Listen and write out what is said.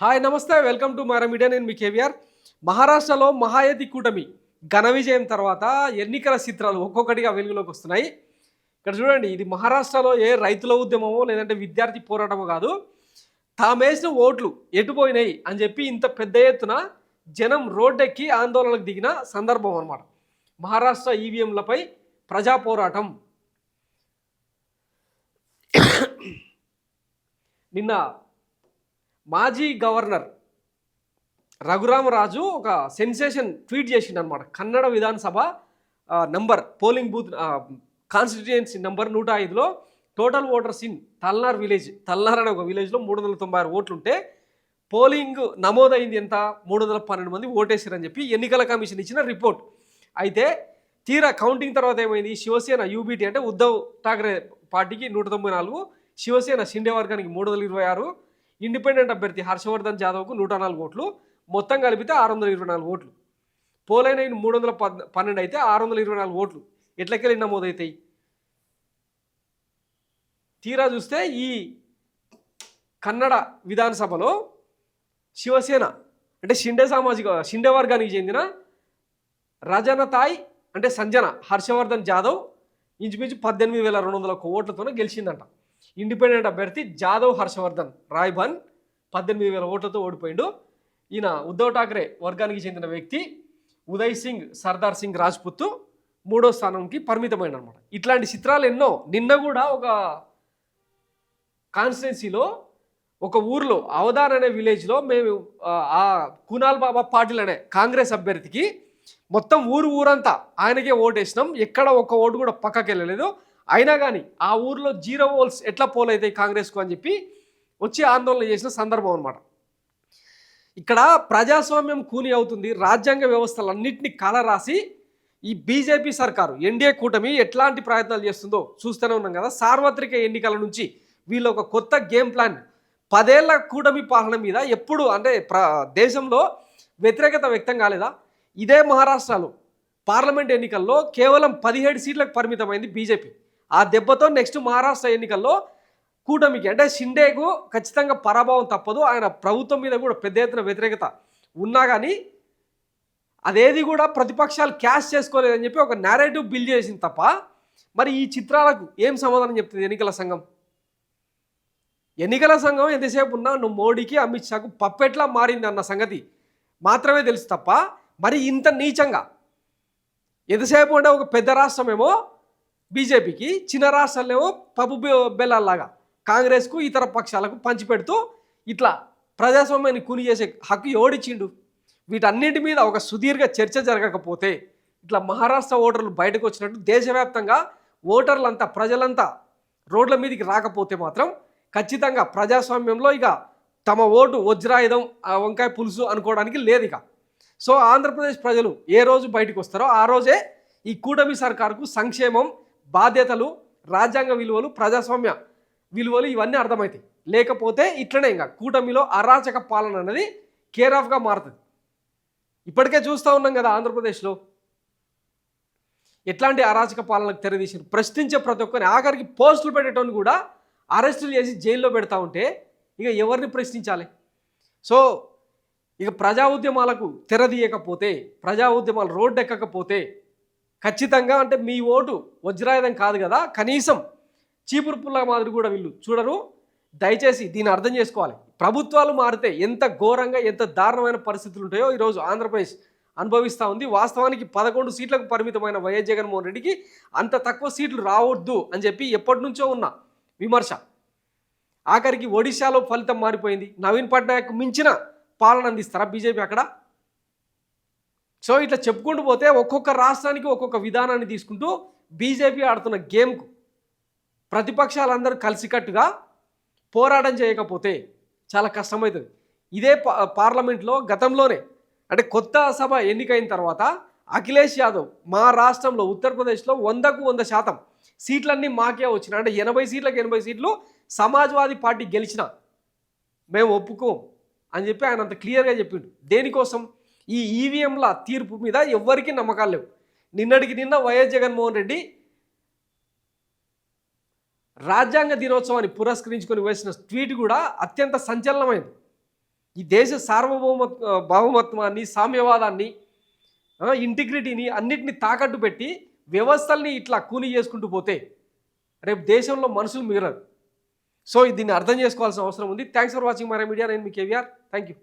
Hi నమస్తే welcome to Mara media. నేను మీ కేవీఆర్. మహారాష్ట్రలో మహాయతి కూటమి ఘన విజయం తర్వాత ఎన్నికల చిత్రాలు ఒక్కొక్కటిగా వెలుగులోకి వస్తున్నాయి. ఇక్కడ చూడండి, ఇది మహారాష్ట్రలో ఏ రైతుల ఉద్యమమో లేదంటే విద్యార్థి పోరాటమో కాదు, తామేసిన ఓట్లు ఎటుపోయినాయి అని చెప్పి ఇంత పెద్ద ఎత్తున జనం రోడ్డెక్కి ఆందోళనకు దిగిన సందర్భం అన్నమాట. మహారాష్ట్ర ఈవీఎంలపై ప్రజా పోరాటం. నిన్న మాజీ గవర్నర్ రఘురామరాజు ఒక సెన్సేషన్ ట్వీట్ చేసిండు అనమాట. కన్నడ విధానసభ number polling booth constituency number 105లో total voters in Talnar village, Talnar అనే ఒక విలేజ్లో 396 ఓట్లుంటే పోలింగ్ నమోదైంది ఎంత, 312 మంది ఓటేసారని చెప్పి ఎన్నికల కమిషన్ ఇచ్చిన రిపోర్ట్. అయితే తీరా కౌంటింగ్ తర్వాత ఏమైంది, శివసేన యూబీటీ అంటే ఉద్ధవ్ ఠాక్రే పార్టీకి 194, శివసేన షిండే వర్గానికి 326, ఇండిపెండెంట్ అభ్యర్థి హర్షవర్ధన్ జాదవ్కు 104 ఓట్లు, మొత్తం కలిపితే 624 ఓట్లు. పోలైన 312 అయితే 624 ఓట్లు ఎట్లకెళ్ళి నమోదవుతాయి? తీరా చూస్తే ఈ కన్నడ విధానసభలో శివసేన అంటే షిండే వర్గానికి చెందిన రజనతాయ్ అంటే సంజన హర్షవర్ధన్ జాదవ్ ఇంచుమించు 18,201 ఓట్లతోనే గెలిచిందంట. ఇండిపెండెంట్ అభ్యర్థి జాదవ్ హర్షవర్ధన్ రాయ్బన్ 18,000 ఓట్లతో ఓడిపోయిండు. ఈయన ఉద్ధవ్ ఠాక్రే వర్గానికి చెందిన వ్యక్తి ఉదయ్ సింగ్ సర్దార్ సింగ్ రాజ్పుత్ 3వ స్థానంకి పరిమితమైన అనమాట. ఇట్లాంటి చిత్రాలు ఎన్నో. నిన్న కూడా ఒక కాన్స్టిట్యున్సీలో ఒక ఊర్లో అవధాన్ అనే విలేజ్లో మేము ఆ కునాల్ బాబా పాటిల్ అనే కాంగ్రెస్ అభ్యర్థికి మొత్తం ఊరంతా ఆయనకే ఓటేసినాం, ఎక్కడ ఒక్క ఓటు కూడా పక్కకి వెళ్ళలేదు. అయినా కానీ ఆ ఊర్లో 0 ఓట్స్ ఎట్లా పోలైతాయి కాంగ్రెస్కు అని చెప్పి వచ్చి ఆందోళన చేసిన సందర్భం అనమాట. ఇక్కడ ప్రజాస్వామ్యం కూని అవుతుంది. రాజ్యాంగ వ్యవస్థలన్నింటినీ కలరాసి ఈ బీజేపీ సర్కారు ఎన్డీఏ కూటమి ఎట్లాంటి ప్రయత్నాలు చేస్తుందో చూస్తూనే ఉన్నాం కదా. సార్వత్రిక ఎన్నికల నుంచి వీళ్ళు ఒక కొత్త గేమ్ ప్లాన్, 10 ఏళ్ల కూటమి పాలన మీద ఎప్పుడు అంటే దేశంలో వ్యతిరేకత వ్యక్తం కాలేదా? ఇదే మహారాష్ట్రలో పార్లమెంట్ ఎన్నికల్లో కేవలం 17 సీట్లకు పరిమితమైంది బీజేపీ. ఆ దెబ్బతో నెక్స్ట్ మహారాష్ట్ర ఎన్నికల్లో కూటమికి అంటే షిండేకు ఖచ్చితంగా పరాభవం తప్పదు. ఆయన ప్రభుత్వం మీద కూడా పెద్ద ఎత్తున వ్యతిరేకత ఉన్నా కానీ అదేది కూడా ప్రతిపక్షాలు క్యాష్ చేసుకోలేదని చెప్పి ఒక నేరేటివ్ బిల్డ్ చేసింది తప్ప, మరి ఈ చిత్రాలకు ఏం సమాధానం చెప్తుంది ఎన్నికల సంఘం? ఎన్నికల సంఘం ఎంతసేపు ఉన్నా నువ్వు మోడీకి అమిత్ షాకు పప్పెట్లా మారింది అన్న సంగతి మాత్రమే తెలుసు తప్ప, మరి ఇంత నీచంగా ఎంతసేపు అంటే ఒక పెద్ద రాష్ట్రమేమో బీజేపీకి, చిన్న రాష్ట్రాలేమో పప్పు బెల్లాల్లాగా కాంగ్రెస్కు ఇతర పక్షాలకు పంచిపెడుతూ ఇట్లా ప్రజాస్వామ్యాన్ని కూని చేసే హక్కు ఎవడిచ్చిండు? వీటన్నిటి మీద ఒక సుదీర్ఘ చర్చ జరగకపోతే, ఇట్లా మహారాష్ట్ర ఓటర్లు బయటకు వచ్చినట్టు దేశవ్యాప్తంగా ఓటర్లంతా ప్రజలంతా రోడ్ల మీదకి రాకపోతే మాత్రం ఖచ్చితంగా ప్రజాస్వామ్యంలో ఇక తమ ఓటు వజ్రాయుధం వంకాయ పులుసు అనుకోవడానికి లేదు ఇక. సో ఆంధ్రప్రదేశ్ ప్రజలు ఏ రోజు బయటకు వస్తారో ఆ రోజే ఈ కూటమి సర్కారుకు సంక్షేమం, బాధ్యతలు, రాజ్యాంగ విలువలు, ప్రజాస్వామ్య విలువలు ఇవన్నీ అర్థమవుతాయి. లేకపోతే ఇట్లనే ఇంకా కూటమిలో అరాచక పాలన అనేది కేర్ ఆఫ్గా మారుతుంది. ఇప్పటికే చూస్తూ ఉన్నాం కదా ఆంధ్రప్రదేశ్లో ఎట్లాంటి అరాచక పాలనకు తెరదీసారు. ప్రశ్నించే ప్రతి ఒక్కరిని, ఆఖరికి పోస్టులు పెట్టేటోని కూడా అరెస్టులు చేసి జైల్లో పెడతా ఉంటే ఇక ఎవరిని ప్రశ్నించాలి? సో ఇక ప్రజా ఉద్యమాలకు తెరదీయకపోతే, ప్రజా ఉద్యమాలు రోడ్డు ఎక్కకపోతే ఖచ్చితంగా అంటే మీ ఓటు వజ్రాయుధం కాదు కదా, కనీసం చీపురు పుల్ల మాదిరి కూడా వీళ్ళు చూడరు. దయచేసి దీన్ని అర్థం చేసుకోవాలి. ప్రభుత్వాలు మారితే ఎంత ఘోరంగా ఎంత దారుణమైన పరిస్థితులు ఉంటాయో ఈరోజు ఆంధ్రప్రదేశ్ అనుభవిస్తూ ఉంది. వాస్తవానికి 11 సీట్లకు పరిమితమైన వైఎస్ జగన్మోహన్ రెడ్డికి అంత తక్కువ సీట్లు రావద్దు అని చెప్పి ఎప్పటి నుంచో ఉన్న విమర్శ. ఆఖరికి ఒడిశాలో ఫలితం మారిపోయింది. నవీన్ పట్నాయక్ మించిన పాలన అందిస్తారా బీజేపీ అక్కడ? సో ఇట్లా చెప్పుకుంటూ పోతే ఒక్కొక్క రాష్ట్రానికి ఒక్కొక్క విధానాన్ని తీసుకుంటూ బీజేపీ ఆడుతున్న గేమ్కు ప్రతిపక్షాలందరూ కలిసికట్టుగా పోరాటం చేయకపోతే చాలా కష్టమవుతుంది. ఇదే పార్లమెంట్లో గతంలోనే అంటే కొత్త సభ ఎన్నికైన తర్వాత అఖిలేష్ యాదవ్ మా రాష్ట్రంలో ఉత్తరప్రదేశ్లో 100కు 100% సీట్లన్నీ మాకే వచ్చినాయి. అంటే 80 సీట్లకు 80 సీట్లు సమాజ్వాదీ పార్టీ గెలిచిన మేము ఒప్పుకోం అని చెప్పి ఆయన అంత క్లియర్గా చెప్పిండు. దేనికోసం? ఈ ఈవీఎంల తీర్పు మీద ఎవ్వరికీ నమ్మకాలు లేవు. నిన్నటికి నిన్న వైఎస్ జగన్మోహన్ రెడ్డి రాజ్యాంగ దినోత్సవాన్ని పురస్కరించుకొని వేసిన ట్వీట్ కూడా అత్యంత సంచలనమైంది. ఈ దేశ భావమత్వాన్ని, సామ్యవాదాన్ని, ఇంటిగ్రిటీని అన్నిటిని తాకట్టు పెట్టి వ్యవస్థల్ని ఇట్లా కూని చేసుకుంటూ పోతే రేపు దేశంలో మనుషులు మిగలరు. సో దీన్ని అర్థం చేసుకోవాల్సిన అవసరం ఉంది. Thanks for watching my media. నేను మీ కేవీఆర్. Thank you.